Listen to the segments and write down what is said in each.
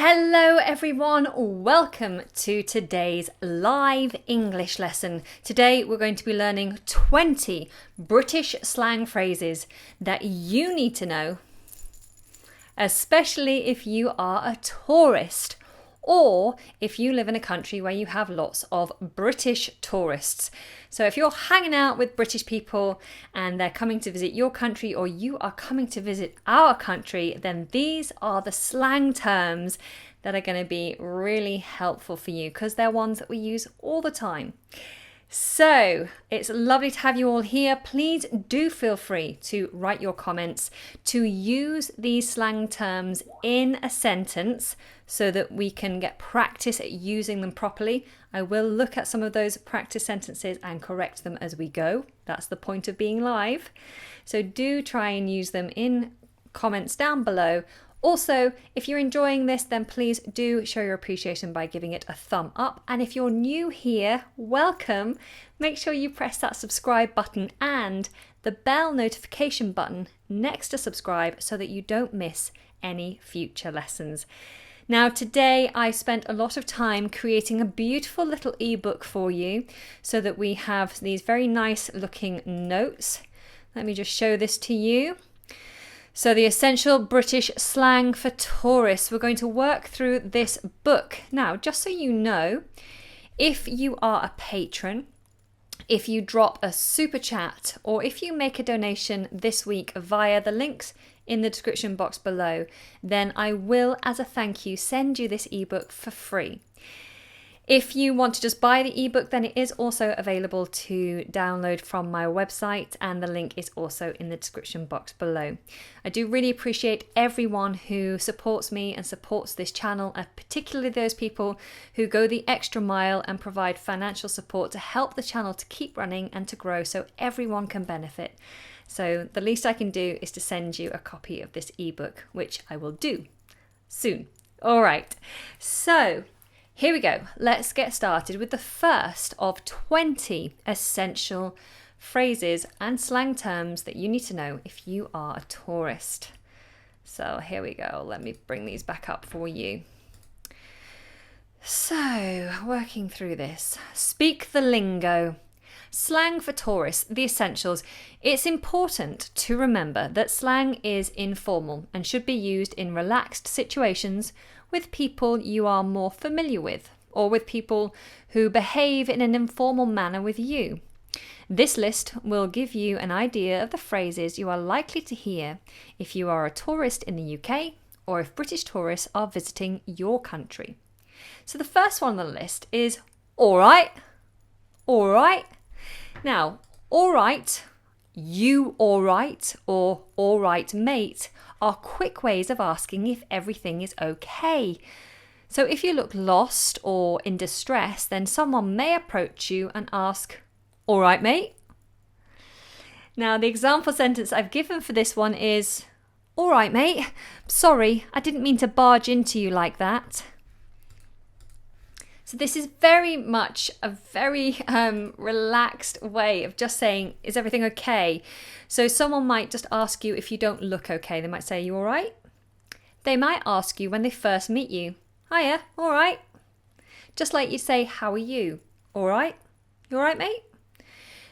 Hello everyone, welcome to today's live English lesson. Today we're going to be learning 20 British slang phrases that you need to know, especially if you are a tourist or if you live in a country where you have lots of British tourists. So if you're hanging out with British people and they're coming to visit your country or you are coming to visit our country, then these are the slang terms that are going to be really helpful for you because they're ones that we use all the time. So it's lovely to have you all here. Please do feel free to write your comments, to use these slang terms in a sentence so that we can get practice at using them properly. I will look at some of those practice sentences and correct them as we go. That's the point of being live. So do try and use them in comments down below. Also, if you're enjoying this, then please do show your appreciation by giving it a thumb up. And if you're new here, welcome. Make sure you press that subscribe button and the bell notification button next to subscribe so that you don't miss any future lessons. Now, today I spent a lot of time creating a beautiful little ebook for you so that we have these very nice looking notes. Let me just show this to you. So the essential British slang for tourists. We're going to work through this book. Now, just so you know, if you are a patron, if you drop a super chat, or if you make a donation this week via the links in the description box below, then I will, as a thank you, send you this ebook for free. If you want to just buy the ebook, then it is also available to download from my website, and the link is also in the description box below. I do really appreciate everyone who supports me and supports this channel, and particularly those people who go the extra mile and provide financial support to help the channel to keep running and to grow so everyone can benefit. So the least I can do is to send you a copy of this ebook, which I will do soon. All right, so here we go. Let's get started with the first of 20 essential phrases and slang terms that you need to know if you are a tourist. So here we go. Let me bring these back up for you. So, working through this. Speak the lingo. Slang for tourists, the essentials. It's important to remember that slang is informal and should be used in relaxed situations with people you are more familiar with, or with people who behave in an informal manner with you. This list will give you an idea of the phrases you are likely to hear if you are a tourist in the UK or if British tourists are visiting your country. So the first one on the list is all right. All right. Now, all right, you all right, or all right, mate, are quick ways of asking if everything is okay. So if you look lost or in distress, then someone may approach you and ask, all right, mate? Now, the example sentence I've given for this one is, all right, mate, sorry, I didn't mean to barge into you like that. So this is very much a very relaxed way of just saying, is everything okay? So someone might just ask you if you don't look okay. They might say, you all right? They might ask you when they first meet you, hiya, all right? Just like you say, how are you? All right? You all right, mate?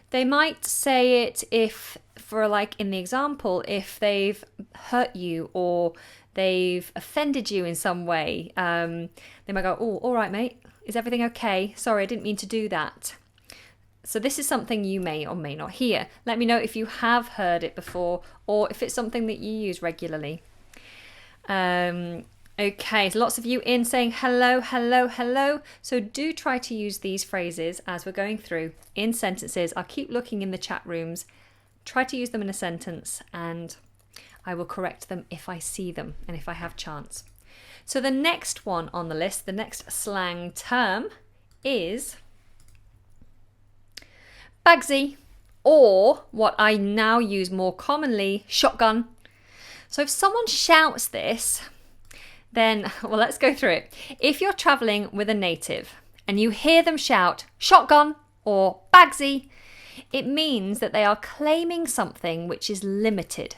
They might say it if, for like in the example, if they've hurt you or they've offended you in some way. They might go, oh, all right, mate. Is everything okay? Sorry, I didn't mean to do that. So this is something you may or may not hear. Let me know if you have heard it before or if it's something that you use regularly. Okay, so lots of you in saying hello, hello, hello. So do try to use these phrases as we're going through in sentences. I'll keep looking in the chat rooms. Try to use them in a sentence and I will correct them if I see them and if I have chance. So the next one on the list, the next slang term is bagsy, or what I now use more commonly, shotgun. So if someone shouts this, then, well, let's go through it. If you're traveling with a native and you hear them shout shotgun or bagsy, it means that they are claiming something which is limited.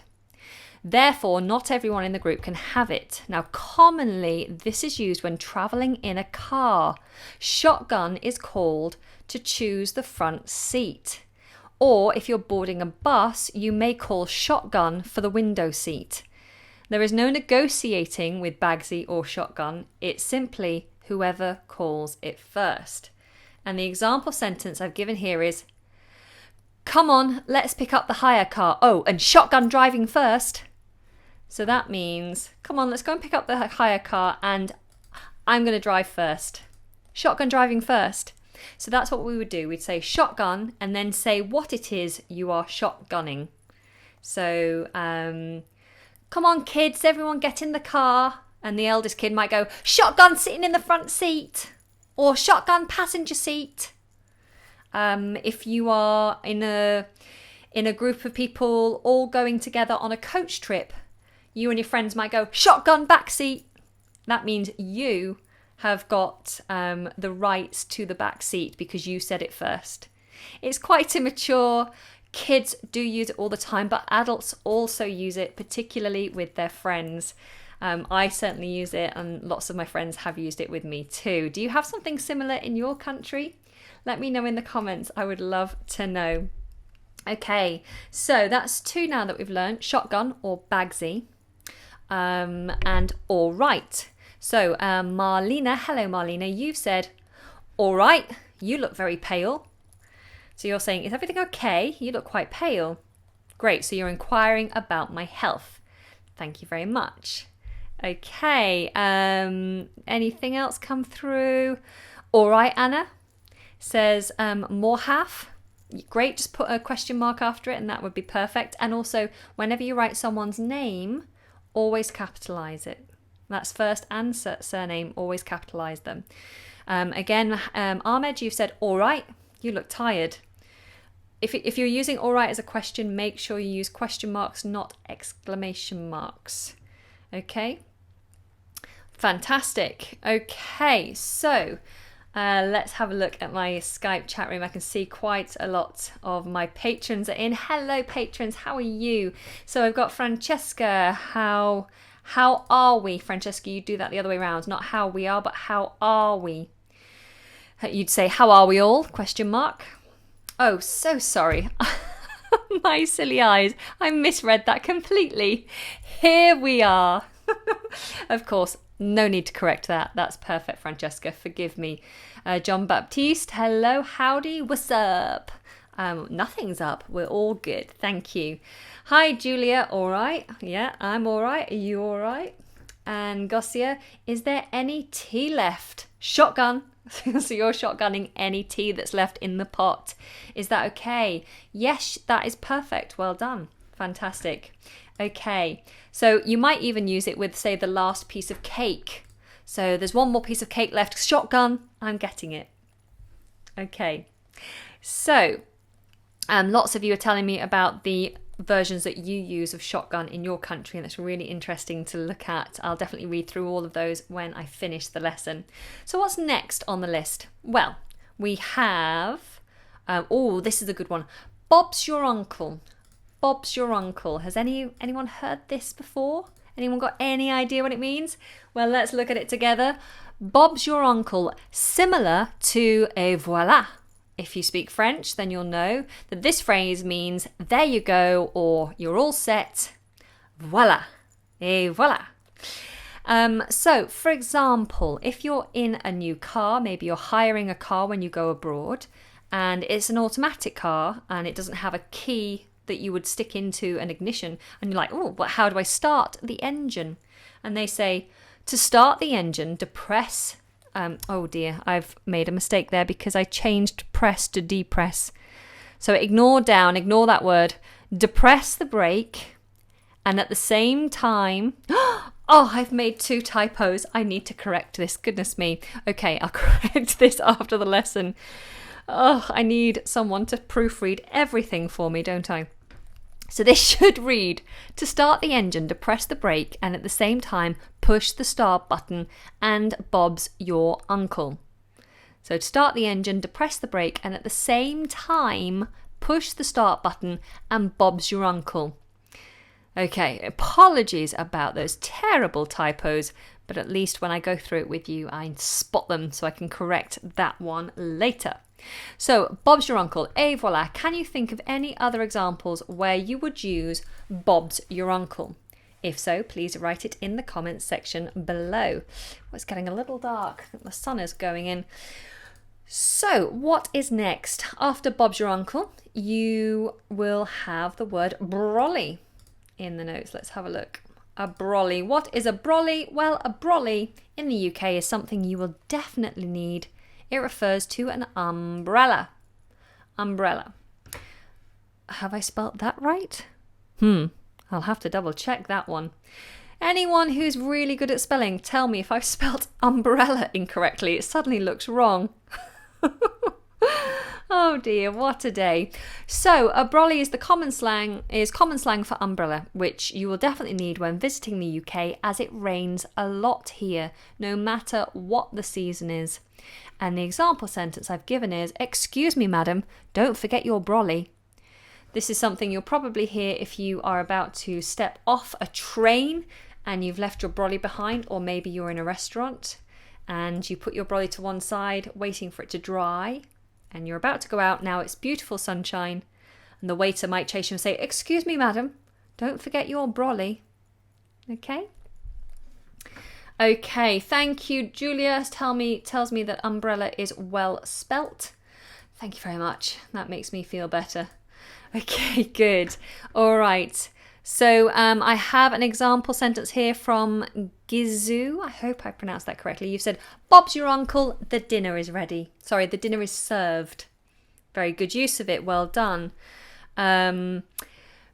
Therefore, not everyone in the group can have it. Now, commonly, this is used when traveling in a car. Shotgun is called to choose the front seat. Or if you're boarding a bus, you may call shotgun for the window seat. There is no negotiating with Bagsy or shotgun. It's simply whoever calls it first. And the example sentence I've given here is, come on, let's pick up the hire car. Oh, and shotgun driving first. So that means, come on, let's go and pick up the hire car and I'm going to drive first. Shotgun driving first. So that's what we would do. We'd say shotgun and then say what it is you are shotgunning. So, come on kids, everyone get in the car. And the eldest kid might go, shotgun sitting in the front seat. Or shotgun passenger seat. If you are in a group of people all going together on a coach trip, you and your friends might go, shotgun back seat. That means you have got the rights to the back seat because you said it first. It's quite immature. Kids do use it all the time, but adults also use it, particularly with their friends. I certainly use it, and lots of my friends have used it with me too. Do you have something similar in your country? Let me know in the comments. I would love to know. Okay, so that's 2 now that we've learned. Shotgun or Bagsy. And all right. So Marlena, hello Marlena, you've said, all right, you look very pale. So you're saying, is everything okay? You look quite pale. Great, so you're inquiring about my health. Thank you very much. Okay, anything else come through? All right, Anna says, more half. Great, just put a question mark after it and that would be perfect. And also, whenever you write someone's name, always capitalize it. That's first and surname, always capitalize them. Again, Ahmed, you've said, all right, you look tired. If you're using all right as a question, make sure you use question marks, not exclamation marks. Okay? Fantastic. Okay, so let's have a look at my Skype chat room. I can see quite a lot of my patrons are in. Hello, patrons. How are you? So I've got Francesca. How are we? Francesca, you do that the other way around. Not how we are, but how are we? You'd say, how are we all? Question mark. Oh, so sorry. My silly eyes. I misread that completely. Here we are. Of course, no need to correct that. That's perfect, Francesca. Forgive me. John Baptiste, hello, howdy, what's up? Nothing's up. We're all good. Thank you. Hi, Julia. All right. Yeah, I'm all right. Are you all right? And Gossia, is there any tea left? Shotgun. So you're shotgunning any tea that's left in the pot. Is that okay? Yes, that is perfect. Well done. Fantastic. Okay. So you might even use it with, say, the last piece of cake. So there's one more piece of cake left. Shotgun. I'm getting it. Okay. So lots of you are telling me about the versions that you use of shotgun in your country, and that's really interesting to look at. I'll definitely read through all of those when I finish the lesson. So what's next on the list? Well, we have, this is a good one. Bob's your uncle. Bob's your uncle. Has anyone heard this before? Anyone got any idea what it means? Well, let's look at it together. Bob's your uncle, similar to et voilà. If you speak French, then you'll know that this phrase means there you go, or you're all set. Voilà. Et voilà. So, for example, if you're in a new car, maybe you're hiring a car when you go abroad, and it's an automatic car, and it doesn't have a key that you would stick into an ignition, and you're like, oh, but how do I start the engine? And they say, to start the engine, depress. Oh dear, I've made a mistake there because I changed press to depress. So ignore that word. Depress the brake, and at the same time, oh, I've made 2 typos. I need to correct this. Goodness me. Okay, I'll correct this after the lesson. Oh, I need someone to proofread everything for me, don't I? So this should read, to start the engine, depress the brake, and at the same time, push the start button, and Bob's your uncle. So to start the engine, depress the brake, and at the same time, push the start button, and Bob's your uncle. Okay, apologies about those terrible typos, but at least when I go through it with you, I spot them so I can correct that one later. So, Bob's your uncle, et voila. Can you think of any other examples where you would use Bob's your uncle? If so, please write it in the comments section below. Well, it's getting a little dark. The sun is going in. So, what is next? After Bob's your uncle, you will have the word brolly in the notes. Let's have a look. A brolly. What is a brolly? Well, a brolly in the UK is something you will definitely need. It refers to an umbrella. Umbrella. Have I spelt that right? I'll have to double check that one. Anyone who's really good at spelling, tell me if I've spelt umbrella incorrectly. It suddenly looks wrong. Oh dear, what a day. So, a brolly is common slang for umbrella, which you will definitely need when visiting the UK as it rains a lot here, no matter what the season is. And the example sentence I've given is, "Excuse me, madam, don't forget your brolly." This is something you'll probably hear if you are about to step off a train and you've left your brolly behind, or maybe you're in a restaurant and you put your brolly to one side waiting for it to dry and you're about to go out. Now it's beautiful sunshine and the waiter might chase you and say, "Excuse me, madam, don't forget your brolly." Okay? Okay, thank you. Julia tells me that umbrella is well spelt. Thank you very much. That makes me feel better. Okay, good. All right. So I have an example sentence here from Gizu. I hope I pronounced that correctly. You've said, "Bob's your uncle, the dinner is ready." Sorry, the dinner is served. Very good use of it. Well done.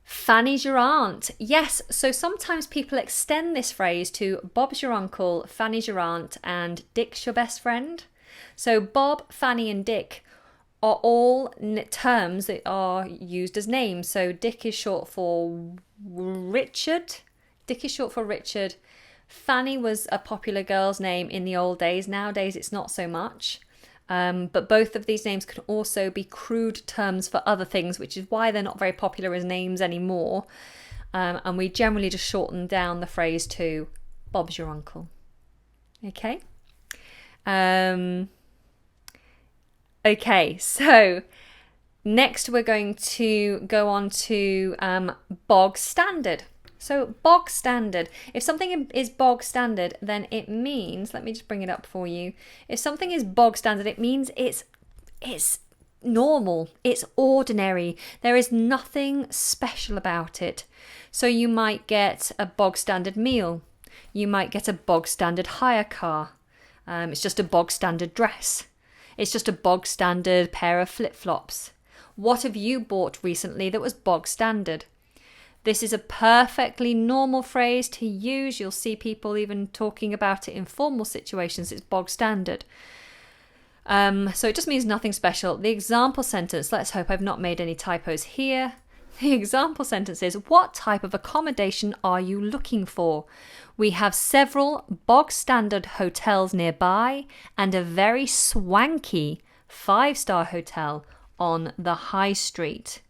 Fanny's your aunt. Yes, so sometimes people extend this phrase to Bob's your uncle, Fanny's your aunt, and Dick's your best friend. So Bob, Fanny, and Dick are all terms that are used as names. So Dick is short for Richard. Dick is short for Richard. Fanny was a popular girl's name in the old days. Nowadays it's not so much. But both of these names can also be crude terms for other things, which is why they're not very popular as names anymore. And we generally just shorten down the phrase to Bob's your uncle. Okay? Okay, so next we're going to go on to Bog Standard. So Bog Standard, if something is Bog Standard, then it means, let me just bring it up for you. If something is Bog Standard, it means it's normal, it's ordinary. There is nothing special about it. So you might get a Bog Standard meal. You might get a Bog Standard hire car. It's just a Bog Standard dress. It's just a Bog Standard pair of flip-flops. What have you bought recently that was Bog Standard? This is a perfectly normal phrase to use. You'll see people even talking about it in formal situations. It's Bog Standard. So it just means nothing special. The example sentence, let's hope I've not made any typos here. The example sentence is, what type of accommodation are you looking for? We have several Bog Standard hotels nearby and a very swanky 5-star hotel on the high street.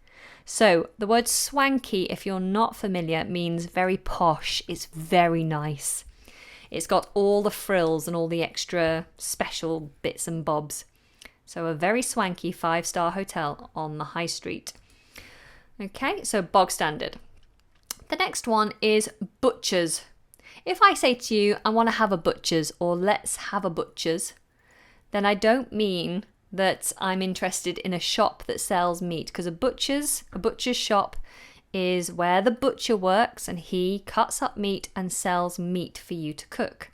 So the word swanky, if you're not familiar, means very posh. It's very nice. It's got all the frills and all the extra special bits and bobs. So a very swanky 5-star hotel on the high street. Okay, so Bog Standard. The next one is butchers. If I say to you, I want to have a butcher's, or let's have a butcher's, then I don't mean that I'm interested in a shop that sells meat, because a butcher's shop is where the butcher works and he cuts up meat and sells meat for you to cook.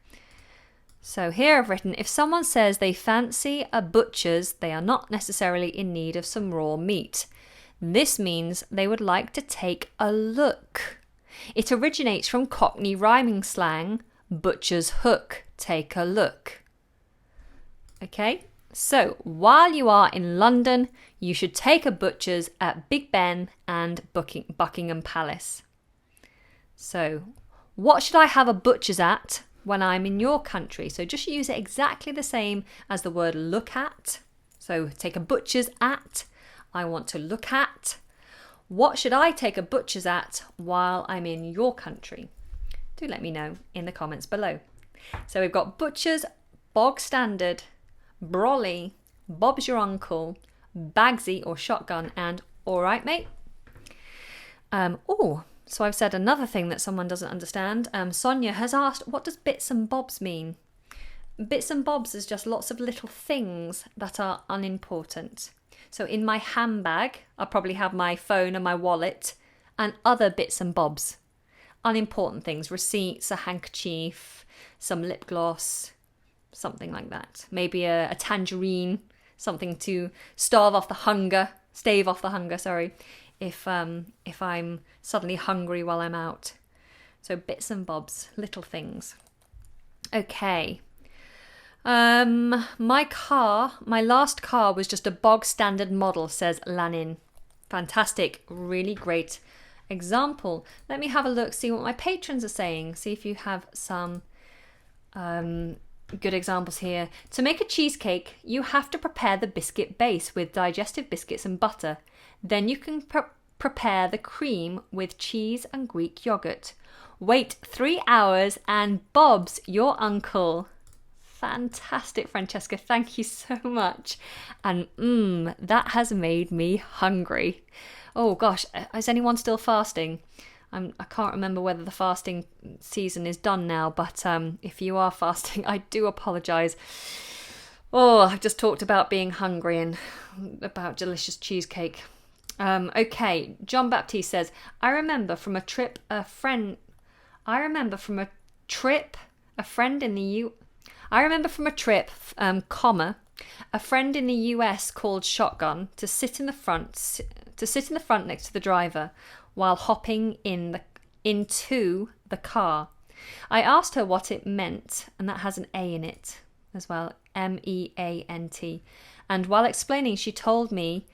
So here I've written, if someone says they fancy a butcher's, they are not necessarily in need of some raw meat. This means they would like to take a look. It originates from Cockney rhyming slang, butcher's hook, take a look. Okay? So, while you are in London, you should take a butcher's at Big Ben and Buckingham Palace. So, what should I have a butcher's at when I'm in your country? So just use it exactly the same as the word look at. So take a butcher's at. I want to look at. What should I take a butcher's at while I'm in your country? Do let me know in the comments below. So we've got butchers, bog standard, brolly, Bob's your uncle, Bagsy or shotgun, and all right, mate. So I've said another thing that someone doesn't understand. Sonia has asked, what does bits and bobs mean? Bits and bobs is just lots of little things that are unimportant. So in my handbag, I'll probably have my phone and my wallet and other bits and bobs. Unimportant things, receipts, a handkerchief, some lip gloss, something like that. Maybe a tangerine, something to stave off the hunger, if I'm suddenly hungry while I'm out. So bits and bobs, little things. Okay. My last car was just a bog standard model, says Lanin. Fantastic, really great example. Let me have a look, see what my patrons are saying, see if you have some good examples here. To make a cheesecake, you have to prepare the biscuit base with digestive biscuits and butter. Then you can prepare the cream with cheese and Greek yogurt. Wait 3 hours and Bob's your uncle. Fantastic, Francesca. Thank you so much. And that has made me hungry. Oh gosh, is anyone still fasting? I can't remember whether the fasting season is done now, but if you are fasting, I do apologise. Oh, I've just talked about being hungry and about delicious cheesecake. Okay, John Baptiste says, I remember from a trip a friend in the US called shotgun to sit in the front next to the driver while hopping into the car. I asked her what it meant, and that has an A in it as well, MEANT. And while explaining, she told me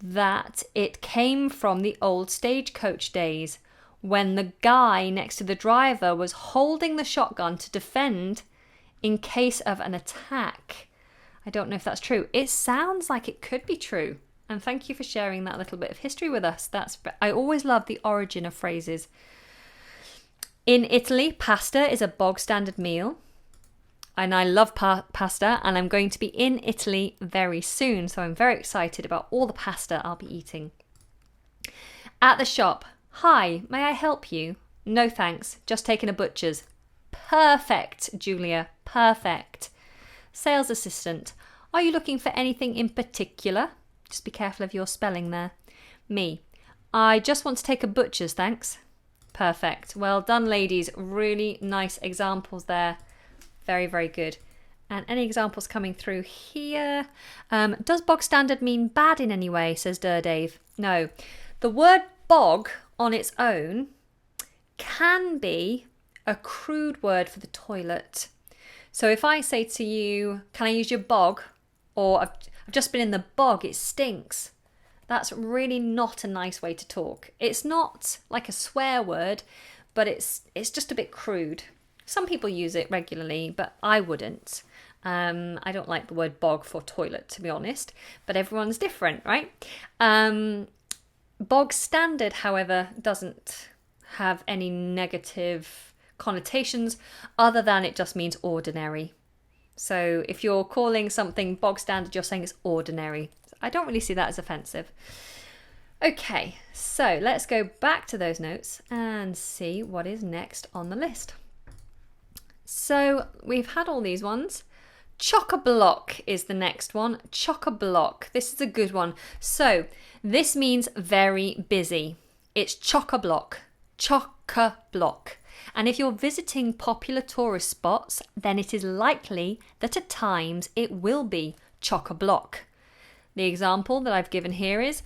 that it came from the old stagecoach days when the guy next to the driver was holding the shotgun to defend in case of an attack. I don't know if that's true. It sounds like it could be true. And thank you for sharing that little bit of history with us. I always love the origin of phrases. In Italy, pasta is a bog standard meal. And I love pasta, and I'm going to be in Italy very soon. So I'm very excited about all the pasta I'll be eating. At the shop, hi, may I help you? No thanks, just taking a butcher's. Perfect, Julia, perfect. Sales assistant, are you looking for anything in particular? Just be careful of your spelling there. Me, I just want to take a butcher's, thanks. Perfect. Well done, ladies. Really nice examples there. Very, very good. And any examples coming through here? Does bog standard mean bad in any way, says Dave. No. The word bog on its own can be a crude word for the toilet. So if I say to you, can I use your bog? Or I've just been in the bog, it stinks. That's really not a nice way to talk. It's not like a swear word, but it's just a bit crude. Some people use it regularly, but I wouldn't. I don't like the word bog for toilet, to be honest, but everyone's different, right? Bog standard, however, doesn't have any negative connotations other than it just means ordinary. So if you're calling something bog standard, you're saying it's ordinary. I don't really see that as offensive. Okay, so let's go back to those notes and see what is next on the list. So we've had all these ones. Chock-A-Block is the next one. Chock-A-Block. This is a good one. So this means very busy. It's Chock-A-Block. Chock-A-Block. And if you're visiting popular tourist spots, then it is likely that at times it will be Chock-A-Block. The example that I've given here is,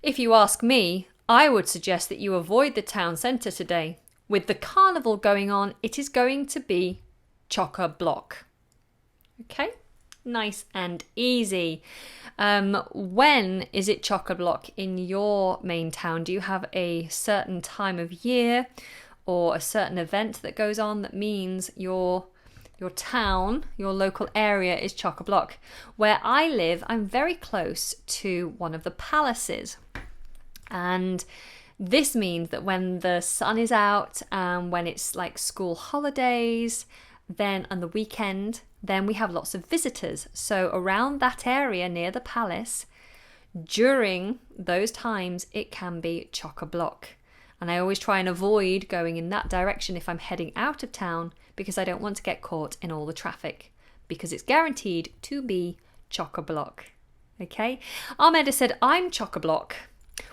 if you ask me, I would suggest that you avoid the town centre today. With the carnival going on, it is going to be Chock-A-Block. Okay, nice and easy. When is it Chock-A-Block in your main town? Do you have a certain time of year or a certain event that goes on that means your town, your local area is Chock-A-Block? Where I live, I'm very close to one of the palaces. And this means that when the sun is out and when it's like school holidays, then on the weekend, then we have lots of visitors. So around that area near the palace, during those times, it can be chock-a-block. And I always try and avoid going in that direction if I'm heading out of town because I don't want to get caught in all the traffic because it's guaranteed to be chock-a-block. Okay? Ahmed has said, I'm chock-a-block.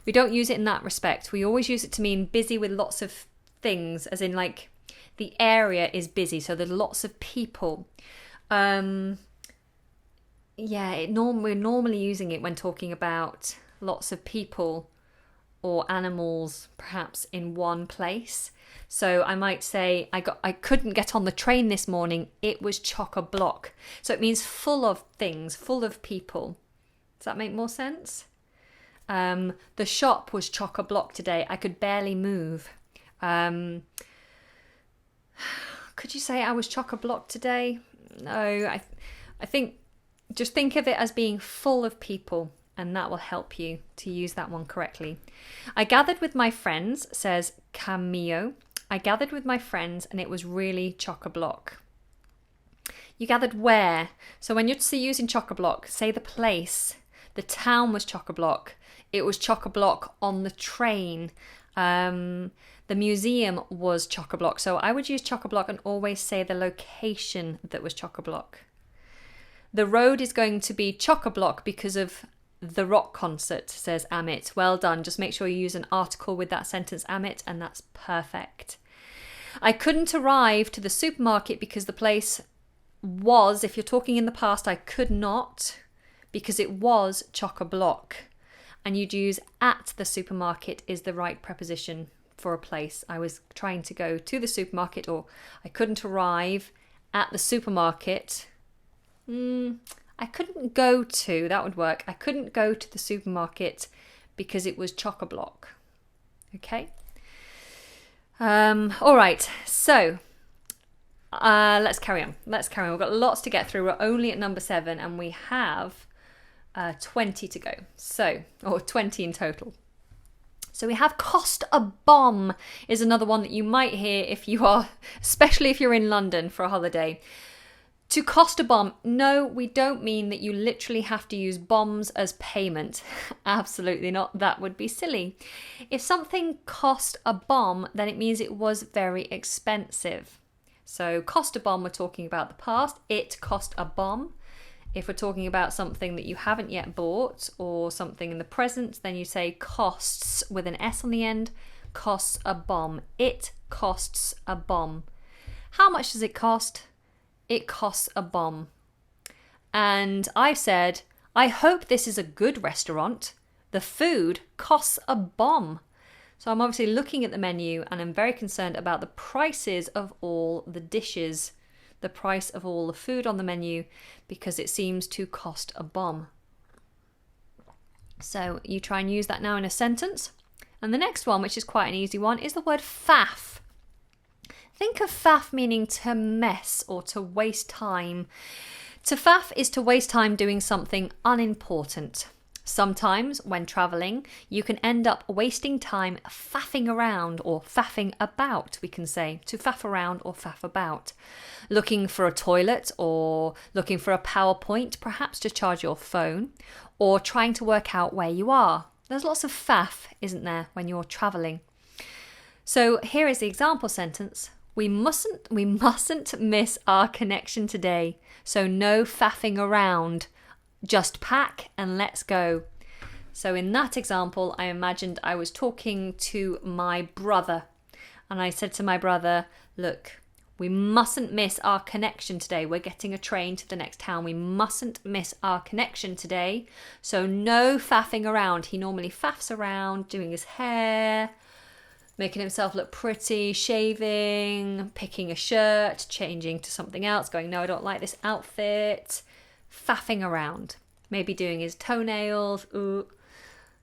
We don't use it in that respect. We always use it to mean busy with lots of things, as in like the area is busy, so there's lots of people. We're normally using it when talking about lots of people or animals perhaps in one place. So I might say, I couldn't get on the train this morning, it was chock-a-block. So it means full of things, full of people. Does that make more sense? The shop was chock-a-block today. I could barely move. Could you say I was chock-a-block today? No, I think just think of it as being full of people, and that will help you to use that one correctly. I gathered with my friends, says Camillo. I gathered with my friends and it was really chock-a-block. You gathered where? So when you're using chock-a-block, say the place. The town was chock-a-block. It was chock-a-block on the train. The museum was chock-a-block. So I would use chock-a-block and always say the location that was chock-a-block. The road is going to be chock-a-block because of the rock concert, says Amit. Well done. Just make sure you use an article with that sentence, Amit, and that's perfect. I couldn't arrive to the supermarket because the place was, if you're talking in the past, I could not because it was chock-a-block. And you'd use at the supermarket is the right preposition for a place. I was trying to go to the supermarket, or I couldn't arrive at the supermarket. I couldn't go to, that would work. I couldn't go to the supermarket because it was chock-a-block. Okay. All right. So let's carry on. We've got lots to get through. We're only at number 7 and we have 20 to go. Or 20 in total. So we have cost a bomb is another one that you might hear if you are, especially if you're in London for a holiday. To cost a bomb, no, we don't mean that you literally have to use bombs as payment. Absolutely not. That would be silly. If something cost a bomb, then it means it was very expensive. So cost a bomb, we're talking about the past. It cost a bomb. If we're talking about something that you haven't yet bought or something in the present, then you say costs with an S on the end. Costs a bomb. It costs a bomb. How much does it cost? It costs a bomb. And I said, I hope this is a good restaurant. The food costs a bomb. So I'm obviously looking at the menu and I'm very concerned about the prices of all the dishes, the price of all the food on the menu, because it seems to cost a bomb. So you try and use that now in a sentence. And the next one, which is quite an easy one, is the word faff. Think of faff meaning to mess or to waste time. To faff is to waste time doing something unimportant. Sometimes, when travelling, you can end up wasting time faffing around or faffing about, we can say. To faff around or faff about. Looking for a toilet or looking for a PowerPoint, perhaps to charge your phone, or trying to work out where you are. There's lots of faff, isn't there, when you're travelling? So here is the example sentence. We mustn't miss our connection today. So no faffing around. Just pack and let's go. So in that example, I imagined I was talking to my brother. And I said to my brother, look, we mustn't miss our connection today. We're getting a train to the next town. We mustn't miss our connection today. So no faffing around. He normally faffs around, doing his hair, making himself look pretty, shaving, picking a shirt, changing to something else, going, no, I don't like this outfit. Faffing around. Maybe doing his toenails.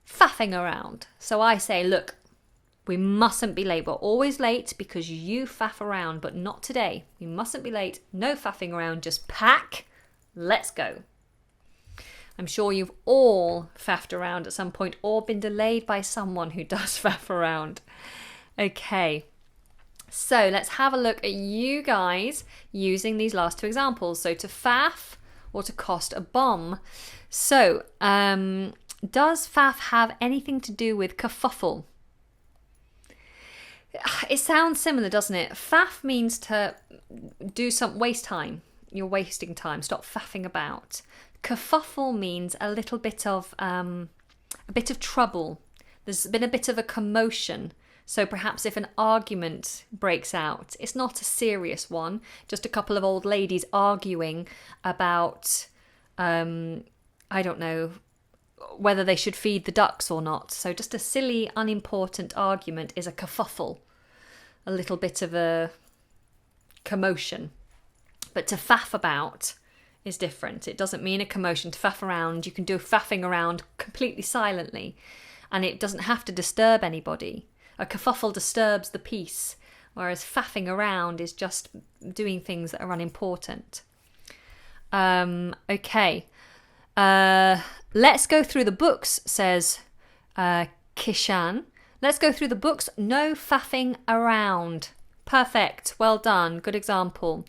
Faffing around. So I say, look, we mustn't be late. We're always late because you faff around, but not today. We mustn't be late. No faffing around. Just pack. Let's go. I'm sure you've all faffed around at some point or been delayed by someone who does faff around. Okay, so let's have a look at you guys using these last two examples. So to faff or to cost a bomb. So does faff have anything to do with kerfuffle? It sounds similar, doesn't it? Faff means to waste time. You're wasting time. Stop faffing about. Kerfuffle means a little bit of trouble. There's been a bit of a commotion. So perhaps if an argument breaks out, it's not a serious one. Just a couple of old ladies arguing about, I don't know, whether they should feed the ducks or not. So just a silly, unimportant argument is a kerfuffle. A little bit of a commotion. But to faff about is different. It doesn't mean a commotion. To faff around, you can do faffing around completely silently, and it doesn't have to disturb anybody. A kerfuffle disturbs the peace, whereas faffing around is just doing things that are unimportant. Okay. Let's go through the books, says Kishan. Let's go through the books. No faffing around. Perfect. Well done. Good example.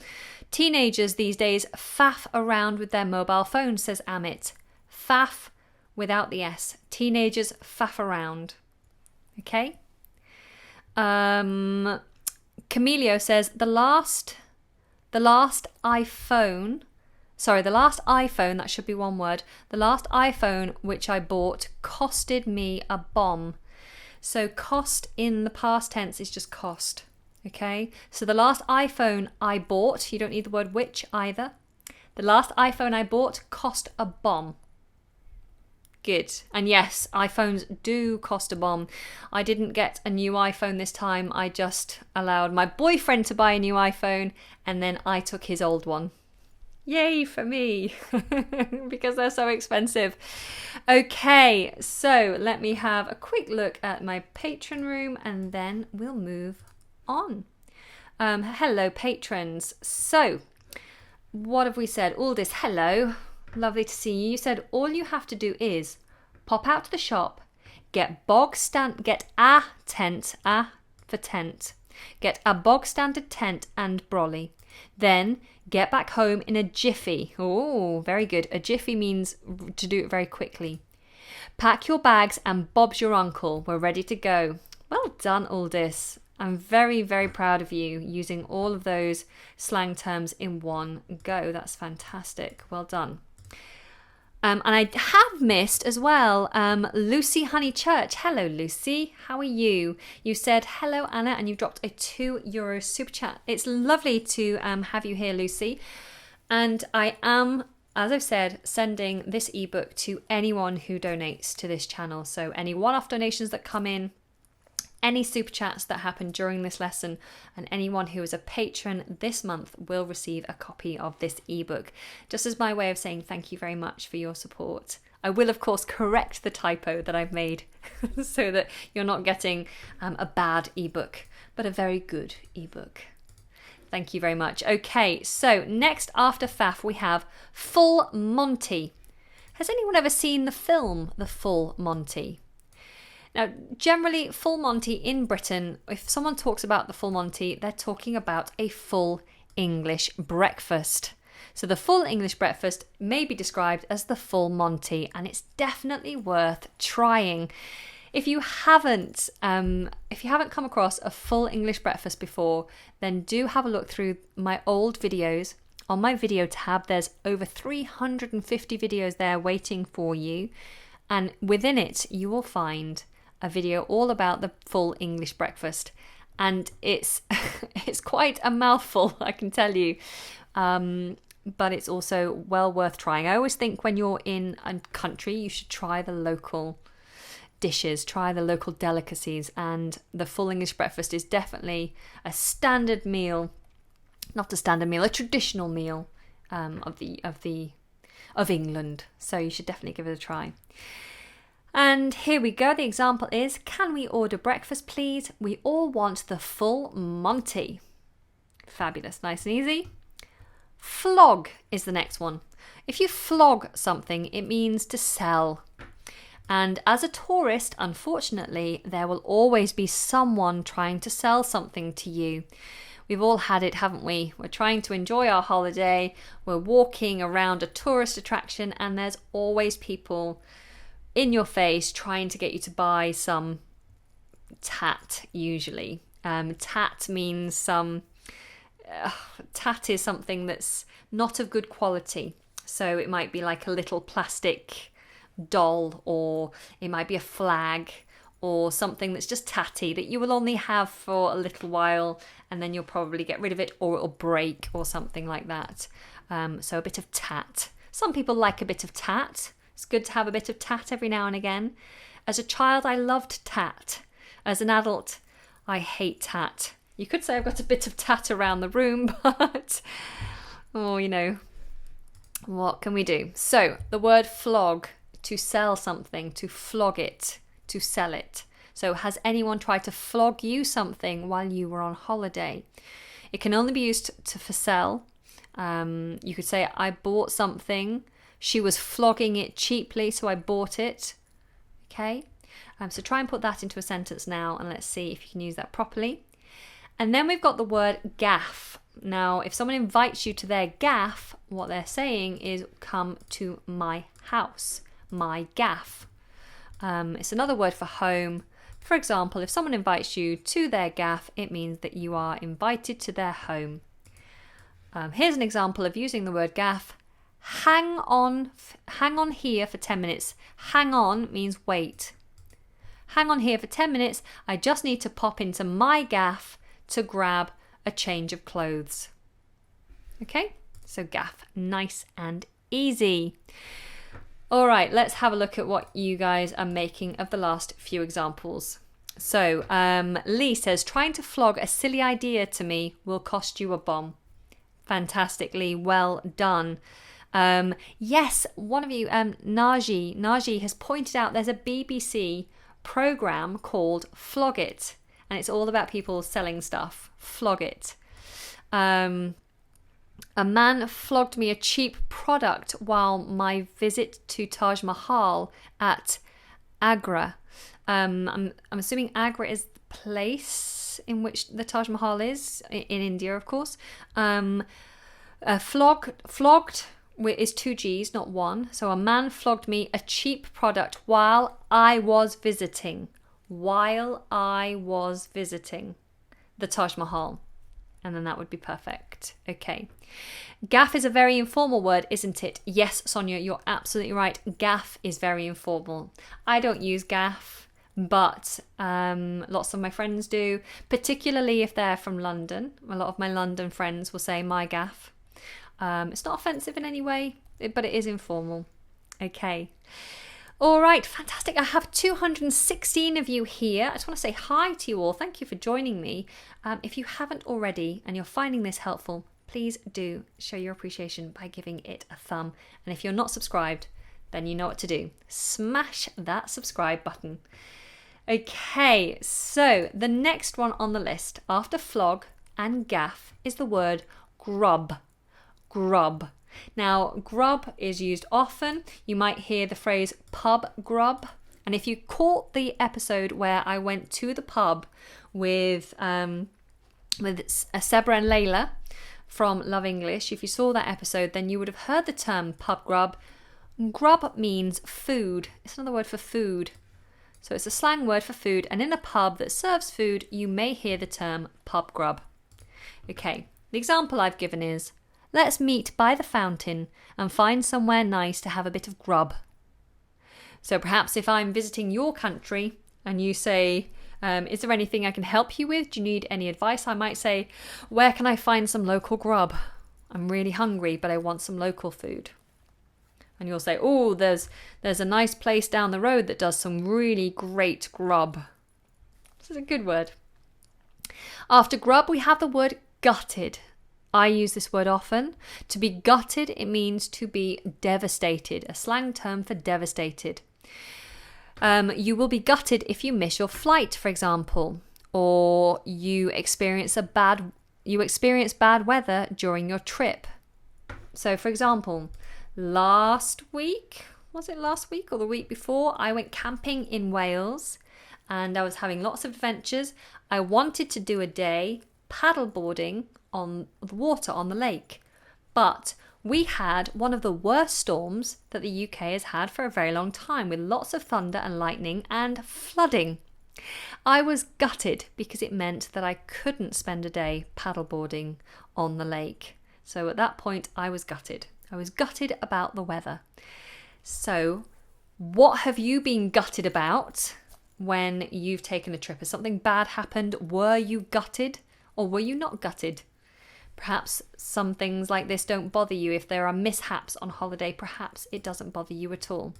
Teenagers these days faff around with their mobile phones, says Amit. Faff without the S. Teenagers faff around. Okay. Camilio says the last iPhone, that should be one word. The last iPhone which I bought costed me a bomb. So cost in the past tense is just cost. Okay, so the last iPhone I bought, you don't need the word which either. The last iPhone I bought cost a bomb. Good. And yes, iPhones do cost a bomb. I didn't get a new iPhone this time. I just allowed my boyfriend to buy a new iPhone and then I took his old one. Yay for me, because they're so expensive. Okay, so let me have a quick look at my patron room and then we'll move on. Hello patrons. So what have we said? Aldis, hello, lovely to see you. You said all you have to do is pop out to the shop, get a tent, get a bog standard tent and brolly, then get back home in a jiffy. Oh, very good. A jiffy means to do it very quickly. Pack your bags and Bob's your uncle. We're ready to go. Well done, Aldis. I'm very, very proud of you using all of those slang terms in one go. That's fantastic. Well done. And I have missed as well Lucy Honeychurch. Hello, Lucy. How are you? You said hello, Anna, and you've dropped a €2 super chat. It's lovely to have you here, Lucy. And I am, as I've said, sending this ebook to anyone who donates to this channel. So any one-off donations that come in, any super chats that happen during this lesson, and anyone who is a patron this month will receive a copy of this ebook, just as my way of saying thank you very much for your support. I will, of course, correct the typo that I've made so that you're not getting a bad ebook, but a very good ebook. Thank you very much. Okay, so next after Faff we have Full Monty. Has anyone ever seen the film The Full Monty? Now, generally, Full Monty in Britain, if someone talks about the Full Monty, they're talking about a full English breakfast. So the full English breakfast may be described as the Full Monty, and it's definitely worth trying. If you haven't come across a full English breakfast before, then do have a look through my old videos. On my video tab, there's over 350 videos there waiting for you, and within it, you will find a video all about the full English breakfast, and it's it's quite a mouthful, I can tell you, but it's also well worth trying. I always think when you're in a country you should try the local dishes, try the local delicacies, and the full English breakfast is definitely a standard meal, not a standard meal, a traditional meal of England, so you should definitely give it a try. And here we go. The example is, can we order breakfast, please? We all want the Full Monty. Fabulous. Nice and easy. Flog is the next one. If you flog something, it means to sell. And as a tourist, unfortunately, there will always be someone trying to sell something to you. We've all had it, haven't we? We're trying to enjoy our holiday, we're walking around a tourist attraction, and there's always people in your face trying to get you to buy some tat, usually. Tat means tat is something that's not of good quality. So it might be like a little plastic doll, or it might be a flag, or something that's just tatty that you will only have for a little while, and then you'll probably get rid of it, or it'll break or something like that. So a bit of tat. Some people like a bit of tat. It's good to have a bit of tat every now and again. As a child, I loved tat. As an adult, I hate tat. You could say I've got a bit of tat around the room, but, what can we do? So the word flog, to sell something, to flog it, to sell it. So has anyone tried to flog you something while you were on holiday? It can only be used for sell. You could say, I bought something. She was flogging it cheaply, so I bought it. Okay? So try and put that into a sentence now, and let's see if you can use that properly. And then we've got the word gaff. Now, if someone invites you to their gaff, what they're saying is, come to my house, my gaff. It's another word for home. For example, if someone invites you to their gaff, it means that you are invited to their home. Here's an example of using the word gaff. Hang on here for 10 minutes. Hang on means wait. Hang on here for 10 minutes. I just need to pop into my gaff to grab a change of clothes. Okay, so gaff, nice and easy. All right, let's have a look at what you guys are making of the last few examples. So Lee says, trying to flog a silly idea to me will cost you a bomb. Fantastically well done. Yes, one of you, Naji has pointed out there's a BBC program called Flog It, and it's all about people selling stuff. Flog It. A man flogged me a cheap product while my visit to Taj Mahal at Agra. I'm assuming Agra is the place in which the Taj Mahal is, in India, of course. Flogged is 2 G's, not 1. So a man flogged me a cheap product while I was visiting. While I was visiting the Taj Mahal. And then that would be perfect. Okay. Gaff is a very informal word, isn't it? Yes, Sonia, you're absolutely right. Gaff is very informal. I don't use gaff, but lots of my friends do, particularly if they're from London. A lot of my London friends will say my gaff. It's not offensive in any way, but it is informal. Okay. All right, fantastic. I have 216 of you here. I just want to say hi to you all. Thank you for joining me. If you haven't already and you're finding this helpful, please do show your appreciation by giving it a thumb. And if you're not subscribed, then you know what to do. Smash that subscribe button. Okay, so the next one on the list after flog and gaff is the word grub. Grub. Now, grub is used often. You might hear the phrase pub grub. And if you caught the episode where I went to the pub with Sebra and Layla from Love English, if you saw that episode, then you would have heard the term pub grub. Grub means food. It's another word for food. So it's a slang word for food. And in a pub that serves food, you may hear the term pub grub. Okay, the example I've given is, let's meet by the fountain and find somewhere nice to have a bit of grub. So perhaps if I'm visiting your country and you say, is there anything I can help you with? Do you need any advice? I might say, where can I find some local grub? I'm really hungry, but I want some local food. And you'll say, oh, there's a nice place down the road that does some really great grub. This is a good word. After grub, we have the word gutted. I use this word often. To be gutted, it means to be devastated, a slang term for devastated. You will be gutted if you miss your flight, for example, or you experience bad weather during your trip. So, for example, last week, was it last week or the week before? I went camping in Wales and I was having lots of adventures. I wanted to do a day paddleboarding on the water on the lake, but we had one of the worst storms that the UK has had for a very long time, with lots of thunder and lightning and flooding. I was gutted because it meant that I couldn't spend a day paddleboarding on the lake. So at that point, I was gutted. I was gutted about the weather. So what have you been gutted about when you've taken a trip? Has something bad happened? Were you gutted or were you not gutted? Perhaps some things like this don't bother you. If there are mishaps on holiday, perhaps it doesn't bother you at all.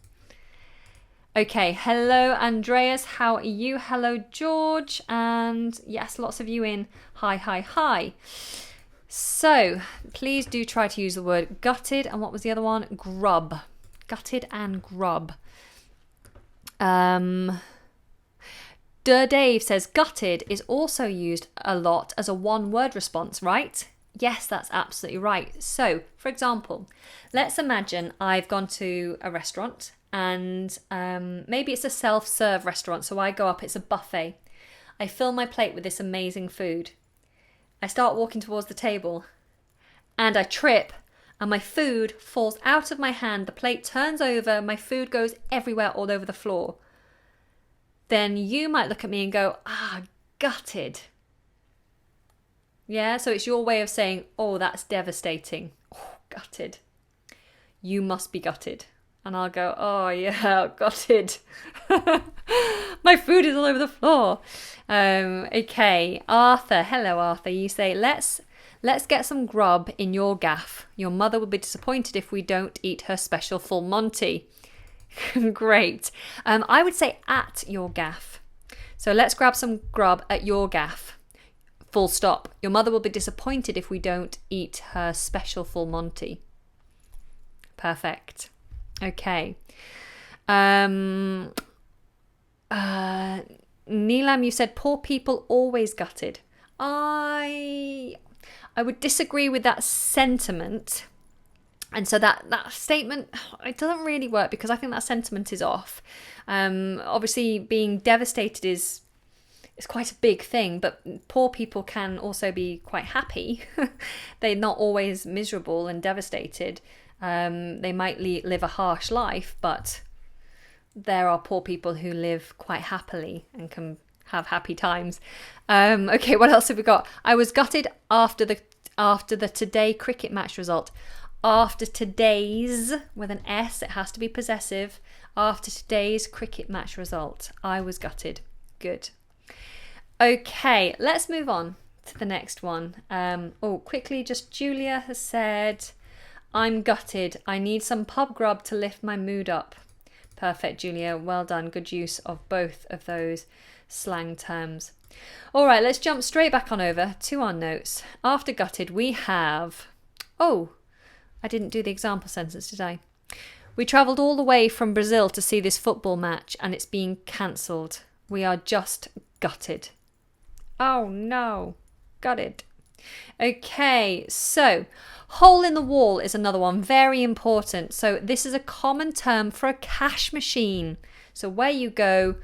Okay, hello Andreas, how are you? Hello George, and yes, lots of you in. Hi, hi, hi. So, please do try to use the word gutted, and what was the other one? Grub. Gutted and grub. Dave says gutted is also used a lot as a one-word response, right? Yes, that's absolutely right. So, for example, let's imagine I've gone to a restaurant and maybe it's a self-serve restaurant. So I go up, it's a buffet. I fill my plate with this amazing food. I start walking towards the table and I trip and my food falls out of my hand. The plate turns over, my food goes everywhere all over the floor. Then you might look at me and go, gutted. Yeah, so it's your way of saying, oh, that's devastating. Oh, gutted. You must be gutted. And I'll go, oh yeah, gutted. My food is all over the floor. Okay, Arthur. Hello, Arthur. You say, let's get some grub in your gaff. Your mother will be disappointed if we don't eat her special full Monty. Great. I would say at your gaff. So let's grab some grub at your gaff. Full stop. Your mother will be disappointed if we don't eat her special full Monty. Perfect. Okay. Neelam, you said poor people always gutted. I would disagree with that sentiment. And so that statement, it doesn't really work because I think that sentiment is off. Obviously, being devastated is quite a big thing, but poor people can also be quite happy. They're not always miserable and devastated. They might live a harsh life, but there are poor people who live quite happily and can have happy times. Okay, what else have we got? I was gutted after the today cricket match result. After today's, with an S, it has to be possessive. After today's cricket match result, I was gutted. Good. Okay, let's move on to the next one. Quickly, just Julia has said, I'm gutted. I need some pub grub to lift my mood up. Perfect, Julia. Well done. Good use of both of those slang terms. All right, let's jump straight back on over to our notes. After gutted, we have... I didn't do the example sentence, did I? We travelled all the way from Brazil to see this football match and it's being cancelled. We are just gutted. Oh no, gutted. Okay, so hole in the wall is another one, very important. So this is a common term for a cash machine. So where you go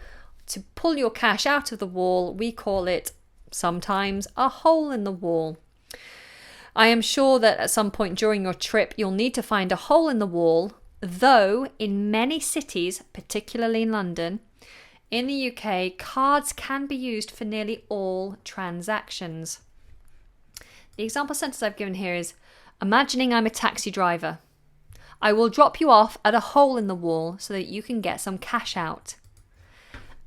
to pull your cash out of the wall, we call it sometimes a hole in the wall. I am sure that at some point during your trip, you'll need to find a hole in the wall, though in many cities, particularly in London, in the UK, cards can be used for nearly all transactions. The example sentence I've given here is, imagining I'm a taxi driver. I will drop you off at a hole in the wall so that you can get some cash out.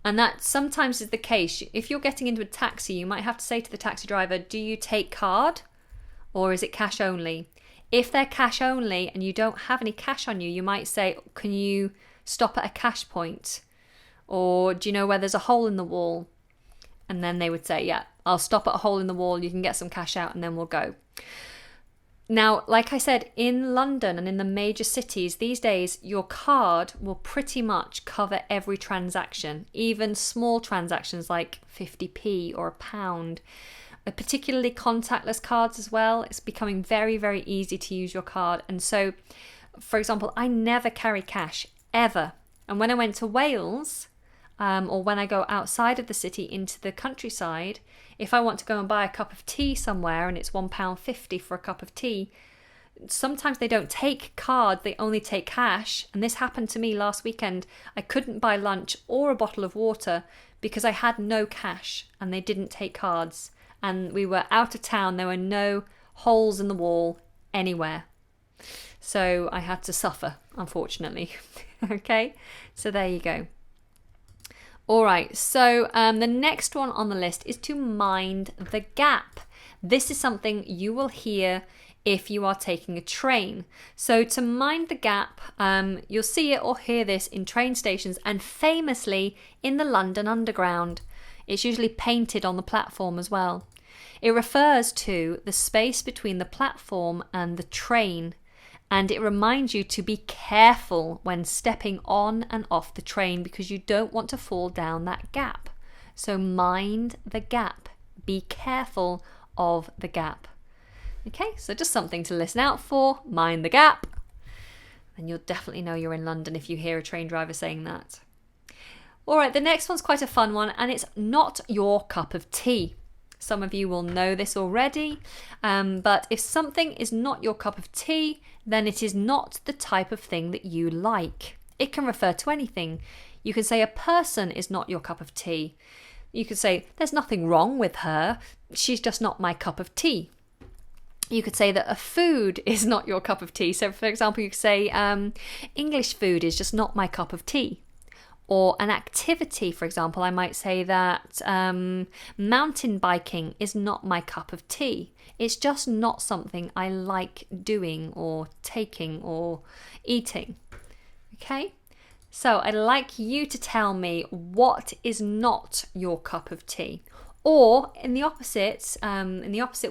And that sometimes is the case. If you're getting into a taxi, you might have to say to the taxi driver, do you take card or is it cash only? If they're cash only and you don't have any cash on you, you might say, can you stop at a cash point? Or do you know where there's a hole in the wall? And then they would say, yeah, I'll stop at a hole in the wall, you can get some cash out and then we'll go. Now, like I said, in London and in the major cities these days, your card will pretty much cover every transaction, even small transactions like 50p or £1. Particularly contactless cards as well. It's becoming very, very easy to use your card. And so For example, I never carry cash, ever. And when I went to Wales, or when I go outside of the city into the countryside, if I want to go and buy a cup of tea somewhere and it's £1.50 for a cup of tea, sometimes they don't take cards, they only take cash. And this happened to me last weekend. I couldn't buy lunch or a bottle of water because I had no cash and they didn't take cards. And we were out of town, there were no holes in the wall anywhere. So I had to suffer, unfortunately. Okay, so there you go. All right, so the next one on the list is to mind the gap. This is something you will hear if you are taking a train. So to mind the gap, you'll see it or hear this in train stations and famously in the London Underground. It's usually painted on the platform as well. It refers to the space between the platform and the train, and it reminds you to be careful when stepping on and off the train because you don't want to fall down that gap. So mind the gap. Be careful of the gap. Okay, so just something to listen out for. Mind the gap. And you'll definitely know you're in London if you hear a train driver saying that. All right, the next one's quite a fun one, and it's not your cup of tea. Some of you will know this already, but if something is not your cup of tea, then it is not the type of thing that you like. It can refer to anything. You can say a person is not your cup of tea. You could say there's nothing wrong with her, she's just not my cup of tea. You could say that a food is not your cup of tea. So for example, you could say English food is just not my cup of tea. Or an activity, for example, I might say that mountain biking is not my cup of tea. It's just not something I like doing or taking or eating. Okay? So I'd like you to tell me what is not your cup of tea. Or in the opposite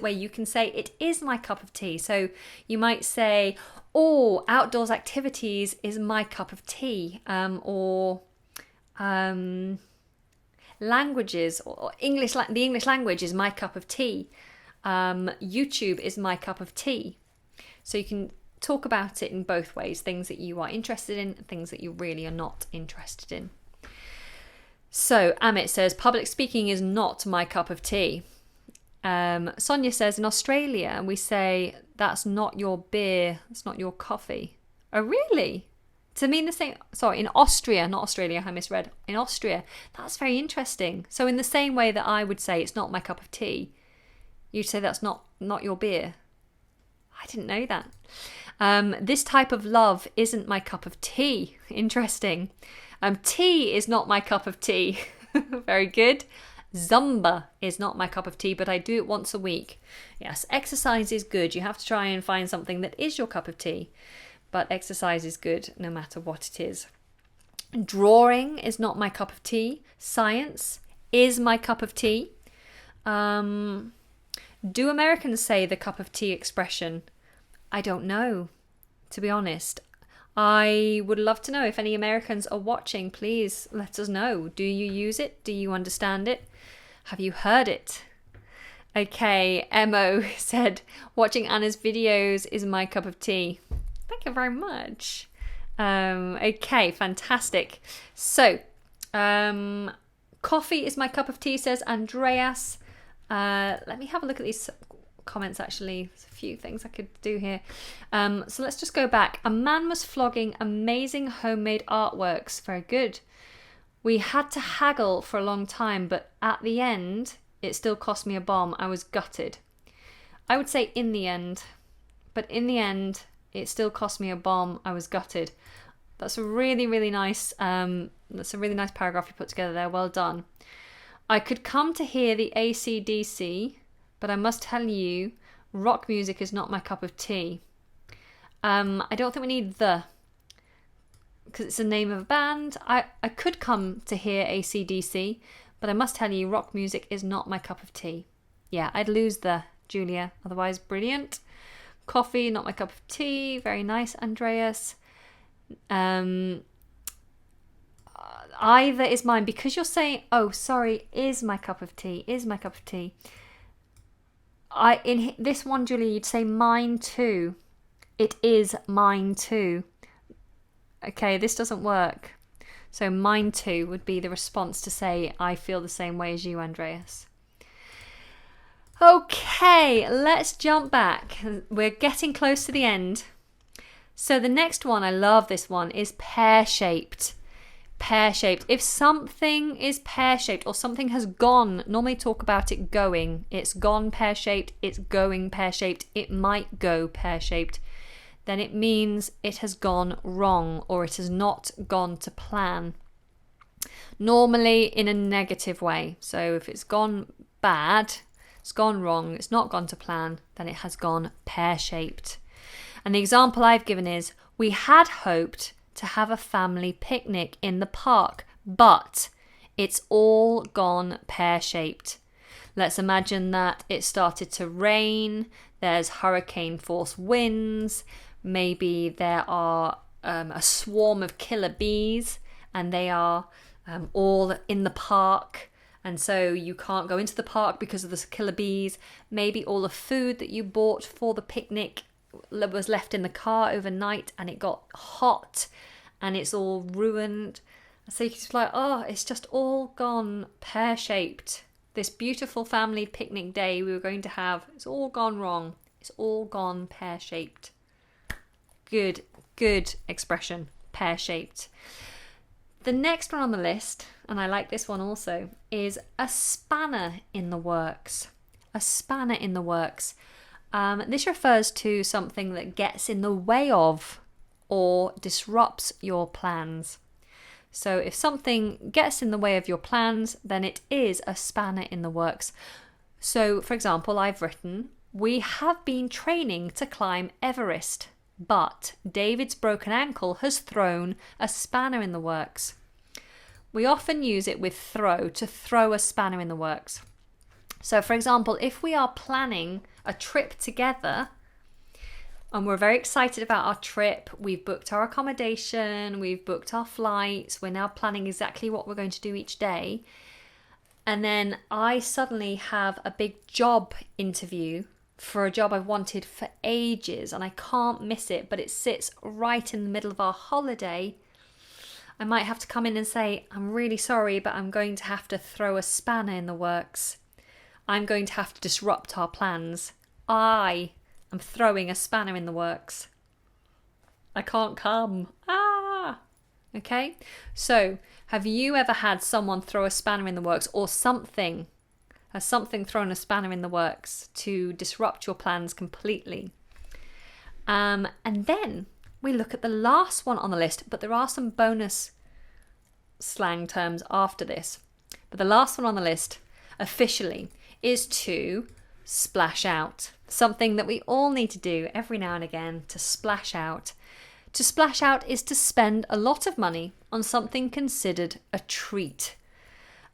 way, you can say it is my cup of tea. So you might say, oh, outdoors activities is my cup of tea. Languages or English, the English language is my cup of tea. YouTube is my cup of tea. So you can talk about it in both ways, things that you are interested in and things that you really are not interested in. So Amit says, public speaking is not my cup of tea. Sonia says, in Australia, we say, that's not your beer, it's not your coffee. Oh, really? To mean the same, sorry, in Austria, not Australia, I misread. In Austria, that's very interesting. So in the same way that I would say it's not my cup of tea, you'd say that's not your beer. I didn't know that. This type of love isn't my cup of tea. Interesting. Tea is not my cup of tea. Very good. Zumba is not my cup of tea, but I do it once a week. Yes, exercise is good. You have to try and find something that is your cup of tea. But exercise is good no matter what it is. Drawing is not my cup of tea. Science is my cup of tea. Do Americans say the cup of tea expression? I don't know, to be honest. I would love to know if any Americans are watching. Please let us know. Do you use it? Do you understand it? Have you heard it? Okay, Emo said, watching Anna's videos is my cup of tea. Thank you very much. Okay, fantastic. So, coffee is my cup of tea, says Andreas. Let me have a look at these comments, actually. There's a few things I could do here. So let's just go back. A man was flogging amazing homemade artworks. Very good. We had to haggle for a long time, but at the end, it still cost me a bomb. I was gutted. I would say in the end, but in the end, it still cost me a bomb. I was gutted. That's a really, really nice. That's a really nice paragraph you put together there. Well done. I could come to hear the AC/DC, but I must tell you, rock music is not my cup of tea. I don't think we need the, because it's the name of a band. I could come to hear AC/DC, but I must tell you, rock music is not my cup of tea. Yeah, I'd lose the, Julia. Otherwise, brilliant. Coffee, not my cup of tea. Very nice, Andreas. Either is mine, because you're saying, oh, sorry, is my cup of tea, is my cup of tea. In this one, Julia, you'd say mine too. It is mine too. Okay, this doesn't work. So mine too would be the response to say, I feel the same way as you, Andreas. Okay, let's jump back. We're getting close to the end. So the next one, I love this one, is pear-shaped. Pear-shaped. If something is pear-shaped or something has gone, normally talk about it going. It's gone pear-shaped, it's going pear-shaped, it might go pear-shaped. Then it means it has gone wrong or it has not gone to plan. Normally in a negative way. So if it's gone bad, it's gone wrong, it's not gone to plan, then it has gone pear-shaped. And the example I've given is, we had hoped to have a family picnic in the park, but it's all gone pear-shaped. Let's imagine that it started to rain, there's hurricane force winds, maybe there are a swarm of killer bees and they are all in the park, and so you can't go into the park because of the killer bees. Maybe all the food that you bought for the picnic was left in the car overnight and it got hot and it's all ruined. So you're just like, oh, it's just all gone pear-shaped. This beautiful family picnic day we were going to have, it's all gone wrong. It's all gone pear-shaped. Good expression, pear-shaped. The next one on the list, and I like this one also, is a spanner in the works. A spanner in the works. This refers to something that gets in the way of or disrupts your plans. So if something gets in the way of your plans, then it is a spanner in the works. So, for example, I've written, we have been training to climb Everest, but David's broken ankle has thrown a spanner in the works. We often use it with throw, to throw a spanner in the works. So, for example, if we are planning a trip together and we're very excited about our trip, we've booked our accommodation, we've booked our flights, we're now planning exactly what we're going to do each day, and then I suddenly have a big job interview for a job I've wanted for ages and I can't miss it, but it sits right in the middle of our holiday, I might have to come in and say, I'm really sorry, but I'm going to have to throw a spanner in the works. I'm going to have to disrupt our plans. I am throwing a spanner in the works. I can't come. Okay? So, have you ever had someone throw a spanner in the works, or something? Has something thrown a spanner in the works to disrupt your plans completely? And then we look at the last one on the list, but there are some bonus slang terms after this. But the last one on the list, officially, is to splash out. Something that we all need to do every now and again, to splash out. To splash out is to spend a lot of money on something considered a treat.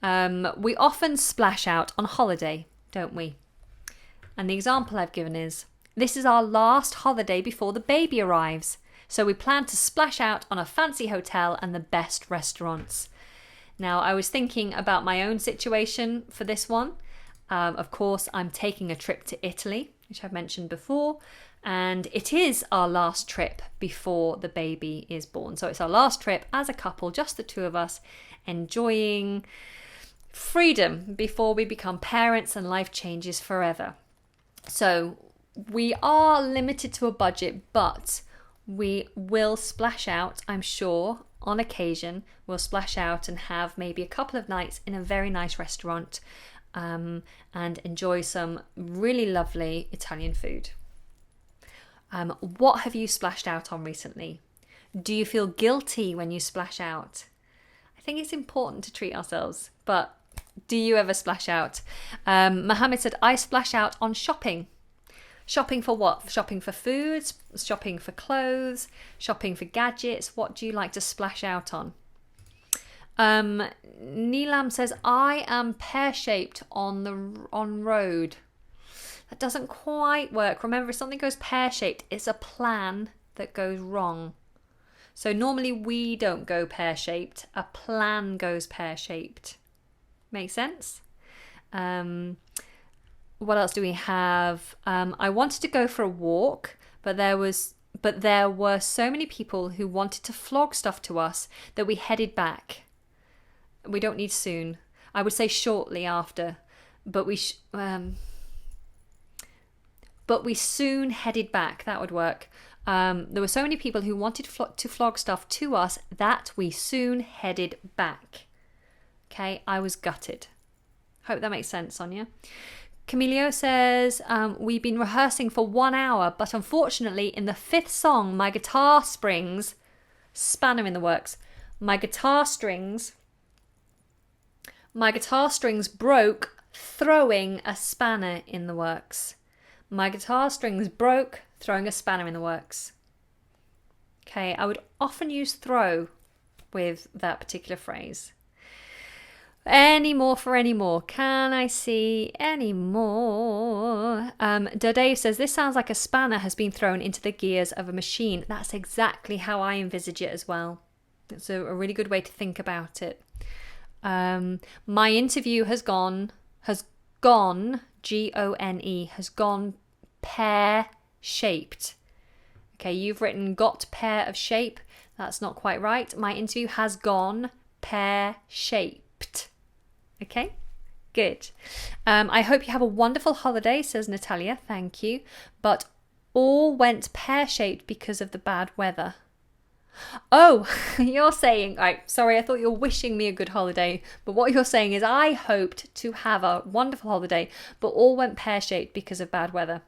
We often splash out on holiday, don't we? And the example I've given is, this is our last holiday before the baby arrives, so we plan to splash out on a fancy hotel and the best restaurants. Now, I was thinking about my own situation for this one. Of course, I'm taking a trip to Italy, which I've mentioned before, and it is our last trip before the baby is born. So it's our last trip as a couple, just the two of us, enjoying freedom before we become parents and life changes forever. So we are limited to a budget, but we will splash out, I'm sure, on occasion. We'll splash out and have maybe a couple of nights in a very nice restaurant and enjoy some really lovely Italian food. What have you splashed out on recently? Do you feel guilty when you splash out? I think it's important to treat ourselves, but do you ever splash out? Mohammed said, I splash out on shopping. Shopping for what? Shopping for food, shopping for clothes, shopping for gadgets. What do you like to splash out on? Neelam says, I am pear-shaped on road. That doesn't quite work. Remember, if something goes pear-shaped, it's a plan that goes wrong. So normally we don't go pear-shaped. A plan goes pear-shaped. Make sense? What else do we have? I wanted to go for a walk, but there was but there were so many people who wanted to flog stuff to us that we headed back. We don't need soon. I would say shortly after, but we soon headed back. That would work. There were so many people who wanted to flog stuff to us that we soon headed back. Okay, I was gutted. Hope that makes sense, Sonia. Camilio says, we've been rehearsing for 1 hour, but unfortunately in the 5th song, my guitar strings, spanner in the works, my guitar strings broke throwing a spanner in the works. My guitar strings broke throwing a spanner in the works. Okay, I would often use throw with that particular phrase. Any more for any more? Can I see any more? Dave says, this sounds like a spanner has been thrown into the gears of a machine. That's exactly how I envisage it as well. It's a really good way to think about it. My interview has gone, G-O-N-E, has gone pear-shaped. Okay, you've written got pair of shape. That's not quite right. My interview has gone pear-shaped. Okay, good. I hope you have a wonderful holiday, says Natalia. Thank you. But all went pear-shaped because of the bad weather. Oh, you're saying, right, sorry, I thought you were wishing me a good holiday. But what you're saying is I hoped to have a wonderful holiday, but all went pear-shaped because of bad weather.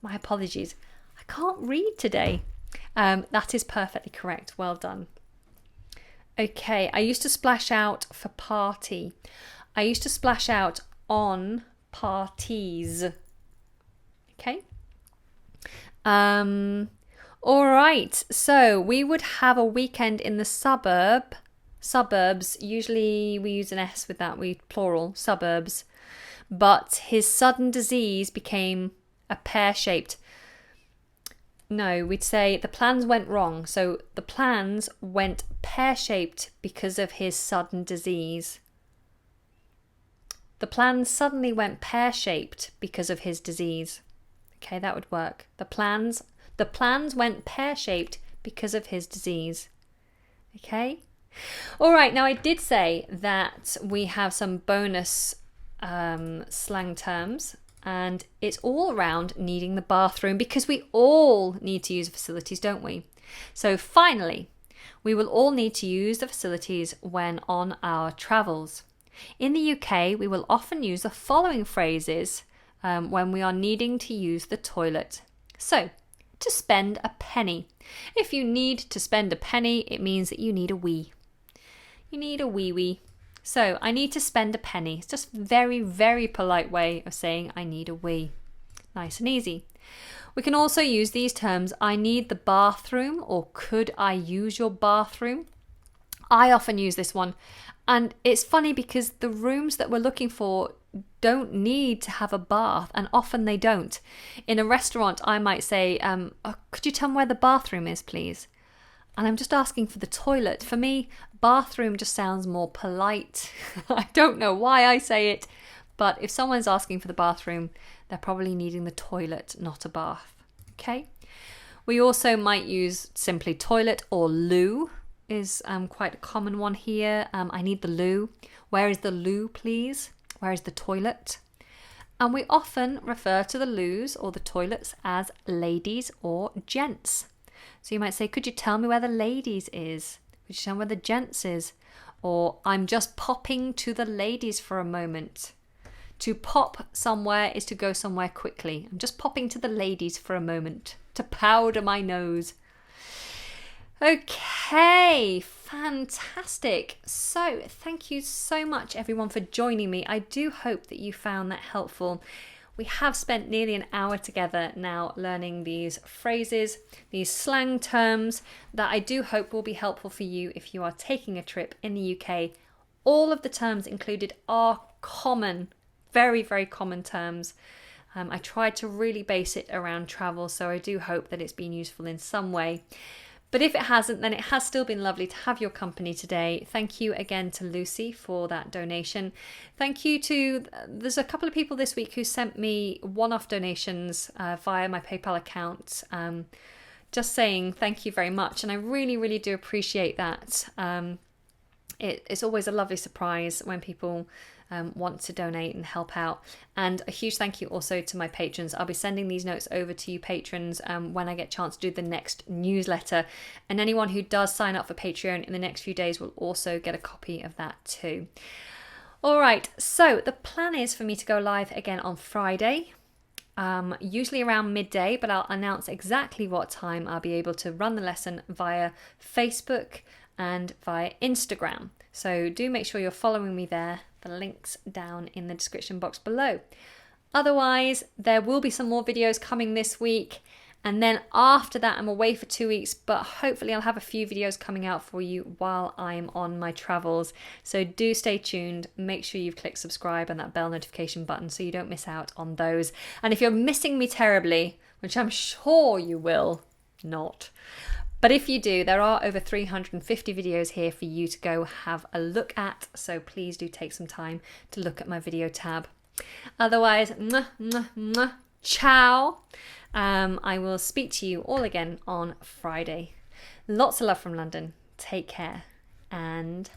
My apologies. I can't read today. That is perfectly correct. Well done. Okay, I used to splash out for party. I used to splash out on parties. Okay. All right. So we would have a weekend in the suburbs. Usually we use an S with that. We plural suburbs. But his sudden disease became a pear-shaped. No, we'd say the plans went wrong. So the plans went pear-shaped because of his sudden disease. The plans suddenly went pear-shaped because of his disease. Okay, that would work. The plans went pear-shaped because of his disease. Okay? All right, now I did say that we have some bonus slang terms, and it's all around needing the bathroom because we all need to use facilities, don't we? So finally, we will all need to use the facilities when on our travels. In the UK, we will often use the following phrases when we are needing to use the toilet. So, to spend a penny. If you need to spend a penny, it means that you need a wee. You need a wee-wee. So, I need to spend a penny. It's just a very, very polite way of saying I need a wee. Nice and easy. We can also use these terms, I need the bathroom, or could I use your bathroom? I often use this one. And it's funny because the rooms that we're looking for don't need to have a bath, and often they don't. In a restaurant, I might say, could you tell me where the bathroom is, please? And I'm just asking for the toilet. For me, bathroom just sounds more polite. I don't know why I say it, but if someone's asking for the bathroom, they're probably needing the toilet, not a bath. Okay? We also might use simply toilet or loo. Is quite a common one here. I need the loo. Where is the loo, please? Where is the toilet? And we often refer to the loos or the toilets as ladies or gents. So you might say, could you tell me where the ladies is? Could you tell me where the gents is? Or I'm just popping to the ladies for a moment. To pop somewhere is to go somewhere quickly. I'm just popping to the ladies for a moment to powder my nose. Okay, fantastic. So thank you so much everyone for joining me. I do hope that you found that helpful. We have spent nearly an hour together now learning these phrases, these slang terms that I do hope will be helpful for you if you are taking a trip in the UK. All of the terms included are common, very, very common terms. I tried to really base it around travel, so I do hope that it's been useful in some way. But if it hasn't, then it has still been lovely to have your company today. Thank you again to Lucy for that donation. Thank you to, there's a couple of people this week who sent me one-off donations via my PayPal account. just saying thank you very much. And I really, really do appreciate that. It's always a lovely surprise when people want to donate and help out. And a huge thank you also to my patrons. I'll be sending these notes over to you patrons when I get a chance to do the next newsletter. And anyone who does sign up for Patreon in the next few days will also get a copy of that too. All right, so the plan is for me to go live again on Friday. Usually around midday, but I'll announce exactly what time I'll be able to run the lesson via Facebook and via Instagram. So do make sure you're following me there. The link's down in the description box below. Otherwise, there will be some more videos coming this week. And then after that, I'm away for 2 weeks, but hopefully I'll have a few videos coming out for you while I'm on my travels. So do stay tuned. Make sure you've clicked subscribe and that bell notification button so you don't miss out on those. And if you're missing me terribly, which I'm sure you will not, but if you do, there are over 350 videos here for you to go have a look at. So please do take some time to look at my video tab. Otherwise, mwah, mwah, mwah, ciao. I will speak to you all again on Friday. Lots of love from London. Take care and